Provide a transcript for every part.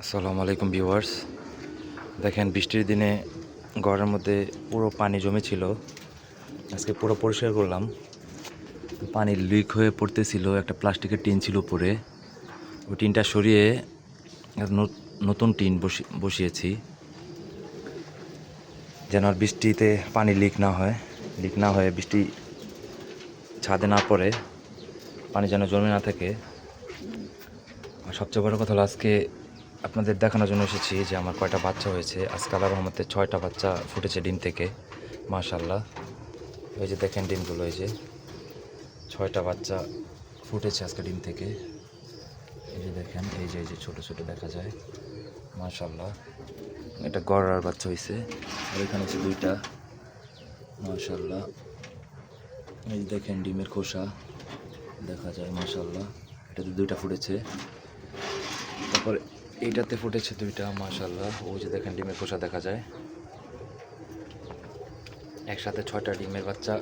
আসসালামু আলাইকুম ভিউয়ার্স। দেখেন বৃষ্টির দিনে ঘরের মধ্যে পুরো পানি জমেছিল। আজকে পুরো পরিষ্কার করলাম। পানি লিক হয়ে পড়তেছিল, একটা প্লাস্টিকের টিন ছিল উপরে, ওই টিনটা সরিয়ে নতুন টিন বসিয়েছি, যেন আর বৃষ্টিতে পানি লিক না হয়ে বৃষ্টি ছাদে না পড়ে, পানি যেন জমে না থাকে। আর সবচেয়ে বড় কথা হলো আজকে আপনাদের দেখানোর জন্য এসেছি যে আমার কয়টা বাচ্চা হয়েছে। আজকে আল্লাহর রহমতে 6টা বাচ্চা ফুটেছে ডিম থেকে, মাশাআল্লাহ। এই যে দেখেন ডিমগুলো, এই যে 6টা বাচ্চা ফুটেছে আজকে ডিম থেকে। এই যে দেখেন, এই যে ছোট ছোট দেখা যায়, মাশাআল্লাহ। এটা গড়ার বাচ্চা হয়েছে, আর এখানে হচ্ছে 2টা, মাশাআল্লাহ। এই যে দেখেন ডিমের খোসা দেখা যায়, মাশাআল্লাহ। এটাতে 2টা ফুটেছে, তারপর এইটাতে ফুটেছে 2টা, মাশাআল্লাহ। ওই যে দেখেন ডিমের খোসা দেখা যায়। একসাথে 6টা ডিমের বাচ্চা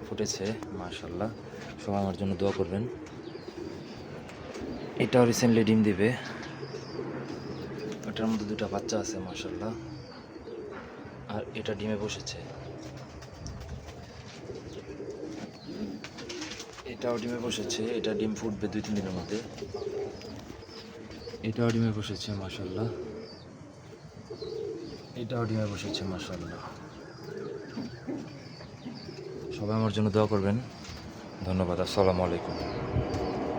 ফুটেছে, মাশাআল্লাহ। সবাই আমার জন্য দোয়া করবেন। এটাও রিসেন্টলি ডিম দিবে, ওটার মধ্যে 2টা বাচ্চা আছে, মাশাআল্লাহ। আর এটা ডিমে বসেছে, এটাও ডিমে বসেছে। এটা ডিম ফুটবে 2-3 দিনের মধ্যে। এটাও ডিমে বসেছে, মাশাআল্লাহ। এটাও ডিমে বসেছে, মাশাআল্লাহ। সবাই আমার জন্য দোয়া করবেন। ধন্যবাদ। আসসালামু আলাইকুম।